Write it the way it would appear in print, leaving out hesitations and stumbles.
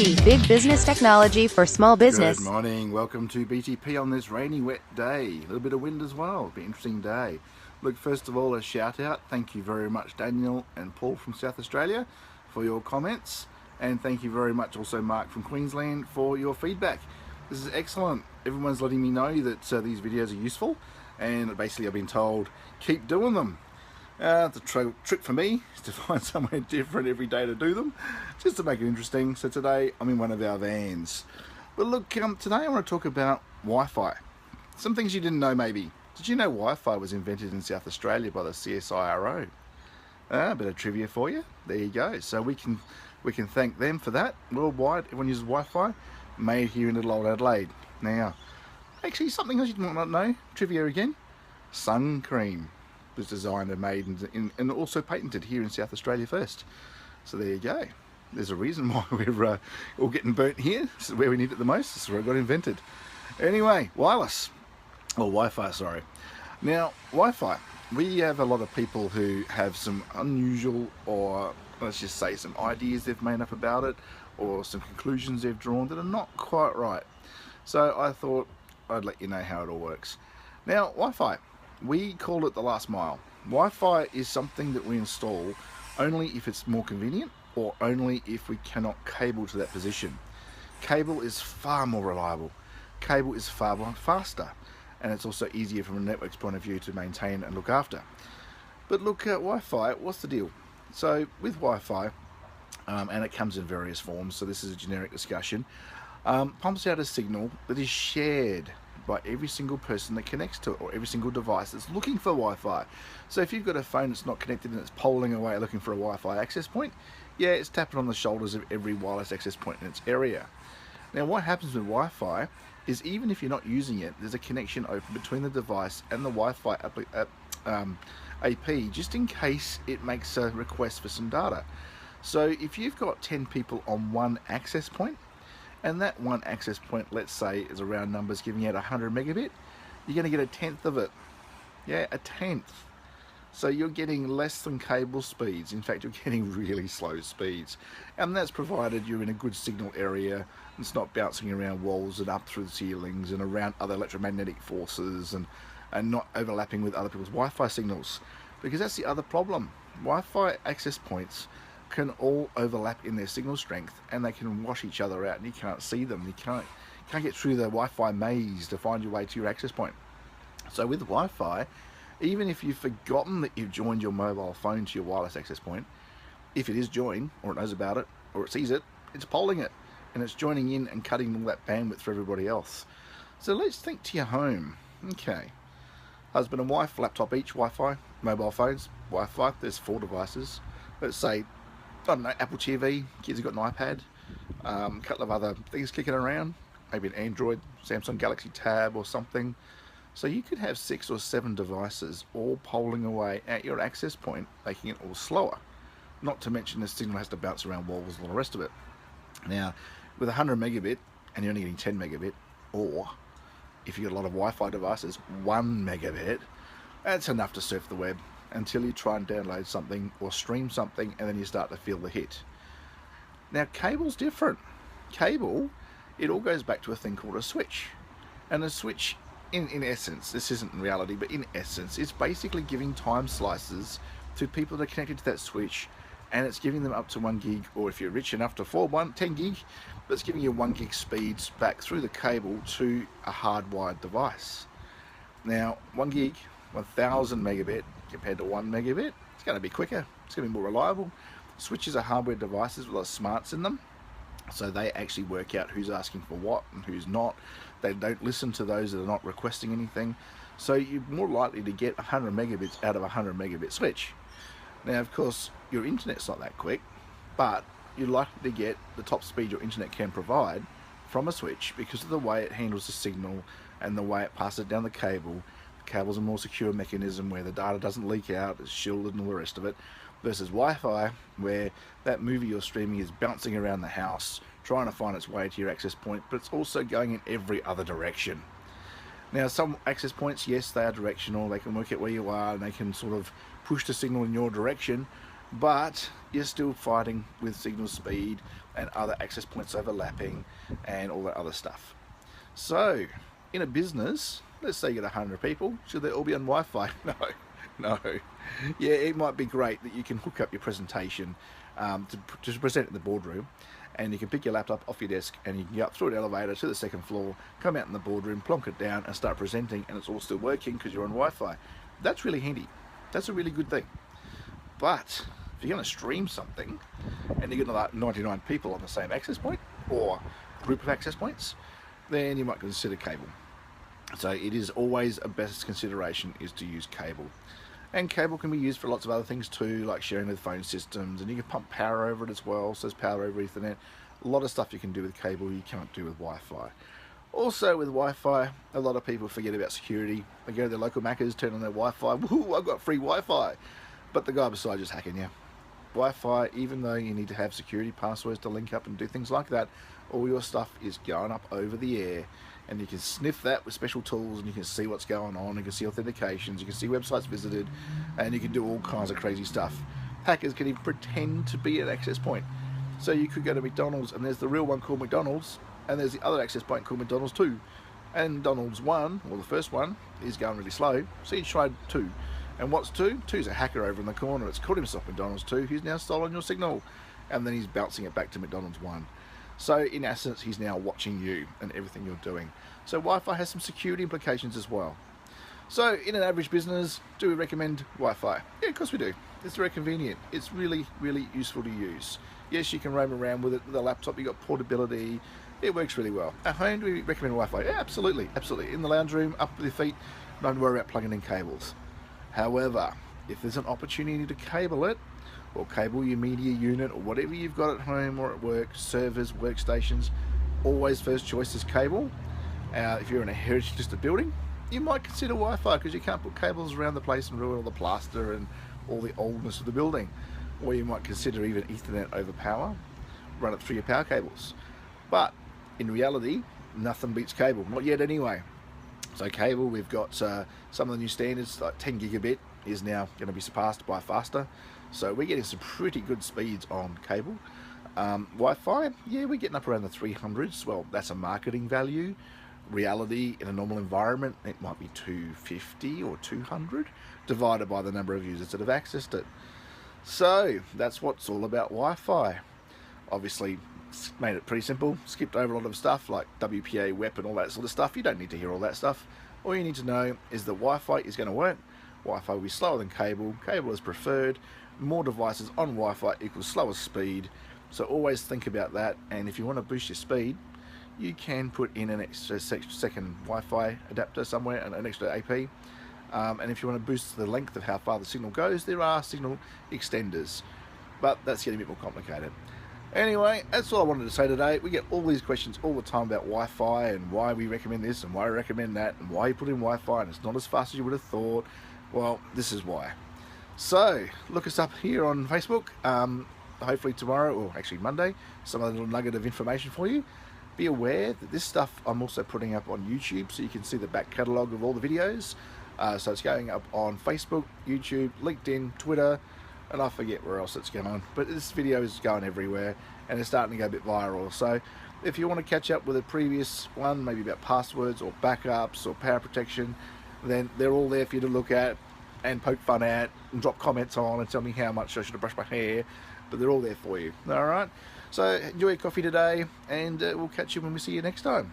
BTP, Big Business Technology for Small Business. Good morning, welcome to BTP on this rainy, wet day. A little bit of wind as well, it'll be an interesting day. Look, first of all, a shout out. Thank you very much, Daniel and Paul from South Australia, for your comments. And thank you very much also, Mark from Queensland, for your feedback. This is excellent. Everyone's letting me know that these videos are useful. And basically I've been told, keep doing them. The trick for me is to find somewhere different every day to do them, just to make it interesting. So today I'm in one of our vans. But look, today I want to talk about Wi-Fi. Some things you didn't know maybe. Did you know Wi-Fi was invented in South Australia by the CSIRO? A bit of trivia for you. There you go. So we can thank them for that. Worldwide, everyone uses Wi-Fi. Made here in little old Adelaide. Now, actually something else you might not know. Trivia again. Sun cream was designed and made and also patented here in South Australia first. So there you go. There's a reason why we're all getting burnt here. This is where we need it the most. This is where it got invented. Anyway, wireless. Or Wi-Fi, sorry. Now, Wi-Fi. We have a lot of people who have some unusual, or let's just say some ideas they've made up about it, or some conclusions they've drawn that are not quite right. So I thought I'd let you know how it all works. Now, Wi-Fi. We call it the last mile. Wi-Fi is something that we install only if it's more convenient or only if we cannot cable to that position. Cable is far more reliable. Cable is far more faster, and it's also easier from a network's point of view to maintain and look after. But look at Wi-Fi, what's the deal? So with Wi-Fi, and it comes in various forms, so this is a generic discussion, pumps out a signal that is shared by every single person that connects to it, or every single device that's looking for Wi-Fi. So if you've got a phone that's not connected and it's polling away looking for a Wi-Fi access point, yeah, it's tapping on the shoulders of every wireless access point in its area. Now what happens with Wi-Fi is, even if you're not using it, there's a connection open between the device and the Wi-Fi AP, just in case it makes a request for some data. So if you've got 10 people on one access point, and that one access point, let's say, is around numbers giving out 100 megabit, you're going to get a tenth of it. Yeah, a tenth. So you're getting less than cable speeds. In fact, you're getting really slow speeds. And that's provided you're in a good signal area. It's not bouncing around walls and up through the ceilings and around other electromagnetic forces and not overlapping with other people's Wi-Fi signals. Because that's the other problem. Wi-Fi access points can all overlap in their signal strength, and they can wash each other out, and you can't see them. You can't get through the Wi-Fi maze to find your way to your access point. So with Wi-Fi, even if you've forgotten that you've joined your mobile phone to your wireless access point, if it is joined, or it knows about it, or it sees it, it's polling it, and it's joining in and cutting all that bandwidth for everybody else. So let's think to your home. Okay, husband and wife, laptop each, Wi-Fi, mobile phones, Wi-Fi, there's 4 devices. Let's say, I don't know, Apple TV, kids have got an iPad, a couple of other things kicking around, maybe an Android, Samsung Galaxy Tab or something. So you could have 6 or 7 devices all polling away at your access point, making it all slower. Not to mention the signal has to bounce around walls and all the rest of it. Now, with 100 megabit and you're only getting 10 megabit, or if you've got a lot of Wi-Fi devices, 1 megabit, that's enough to surf the web until you try and download something or stream something, and then you start to feel the hit. Now cable's different. Cable, it all goes back to a thing called a switch. And a switch, in essence, this isn't in reality, but in essence, it's basically giving time slices to people that are connected to that switch, and it's giving them up to 1 gig, or if you're rich enough to afford 10 gig, but it's giving you 1 gig speeds back through the cable to a hardwired device. Now 1 gig, 1000 megabit compared to 1 megabit, it's going to be quicker, it's going to be more reliable. Switches are hardware devices with a lot of smarts in them, so they actually work out who's asking for what and who's not. They don't listen to those that are not requesting anything, so you're more likely to get 100 megabits out of a 100 megabit switch. Now of course your internet's not that quick, but you're likely to get the top speed your internet can provide from a switch because of the way it handles the signal and the way it passes it down the cable. Cable's a more secure mechanism where the data doesn't leak out, it's shielded and all the rest of it, versus Wi-Fi, where that movie you're streaming is bouncing around the house trying to find its way to your access point, but it's also going in every other direction. Now some access points, yes, they are directional, they can work out where you are and they can sort of push the signal in your direction, but you're still fighting with signal speed and other access points overlapping and all that other stuff. So in a business, let's say you get 100 people, should they all be on Wi-Fi? No. Yeah, it might be great that you can hook up your presentation to present in the boardroom, and you can pick your laptop off your desk and you can go up through an elevator to the second floor, come out in the boardroom, plonk it down and start presenting, and it's all still working because you're on Wi-Fi. That's really handy. That's a really good thing. But if you're going to stream something and you're going to 99 people on the same access point or group of access points, then you might consider cable. So it is always a best consideration is to use cable. And cable can be used for lots of other things too, like sharing with phone systems, and you can pump power over it as well, so there's power over Ethernet. A lot of stuff you can do with cable you can't do with Wi-Fi. Also with Wi-Fi, a lot of people forget about security. They go to their local Maccas, turn on their Wi-Fi, woohoo, I've got free Wi-Fi. But the guy beside you is hacking you. Wi-Fi, even though you need to have security passwords to link up and do things like that, all your stuff is going up over the air, and you can sniff that with special tools, and you can see what's going on, you can see authentications, you can see websites visited, and you can do all kinds of crazy stuff. Hackers can even pretend to be an access point. So you could go to McDonald's and there's the real one called McDonald's, and there's the other access point called McDonald's 2. And McDonald's 1, or the first one, is going really slow, so you tried 2. And what's 2? 2's a hacker over in the corner. It's called himself McDonald's 2. He's now stolen your signal, and then he's bouncing it back to McDonald's 1. So in essence, he's now watching you and everything you're doing. So Wi-Fi has some security implications as well. So in an average business, do we recommend Wi-Fi? Yeah, of course we do. It's very convenient. It's really, really useful to use. Yes, you can roam around with it with a laptop. You've got portability. It works really well. At home, do we recommend Wi-Fi? Yeah, absolutely, absolutely. In the lounge room, up with your feet, don't worry about plugging in cables. However, if there's an opportunity to cable it, or cable your media unit, or whatever you've got at home or at work, servers, workstations, always first choice is cable. If you're in a heritage listed building, you might consider Wi-Fi because you can't put cables around the place and ruin all the plaster and all the oldness of the building. Or you might consider even Ethernet over power, run it through your power cables. But in reality, nothing beats cable, not yet anyway. So cable, we've got some of the new standards, like 10 gigabit is now going to be surpassed by faster. So we're getting some pretty good speeds on cable. Wi-Fi, yeah, we're getting up around the 300s. Well, that's a marketing value. Reality, in a normal environment, it might be 250 or 200, divided by the number of users that have accessed it. So that's what's all about Wi-Fi. Obviously, made it pretty simple, skipped over a lot of stuff like WPA, WEP and all that sort of stuff. You don't need to hear all that stuff. All you need to know is that Wi-Fi is going to work. Wi-Fi will be slower than cable. Cable is preferred. More devices on Wi-Fi equals slower speed. So always think about that. And if you want to boost your speed, you can put in an extra second Wi-Fi adapter somewhere, and an extra AP. And if you want to boost the length of how far the signal goes, there are signal extenders. But that's getting a bit more complicated. Anyway, that's all I wanted to say today. We get all these questions all the time about Wi-Fi and why we recommend this and why we recommend that and why you put in Wi-Fi and it's not as fast as you would have thought. Well, this is why. So, look us up here on Facebook. Hopefully tomorrow, or actually Monday, some other little nugget of information for you. Be aware that this stuff I'm also putting up on YouTube, so you can see the back catalogue of all the videos. So it's going up on Facebook, YouTube, LinkedIn, Twitter, and I forget where else it's going. But this video is going everywhere, and it's starting to go a bit viral. So if you want to catch up with a previous one, maybe about passwords or backups or power protection, then they're all there for you to look at and poke fun at and drop comments on and tell me how much I should have brushed my hair. But they're all there for you. All right? So enjoy your coffee today, and we'll catch you when we see you next time.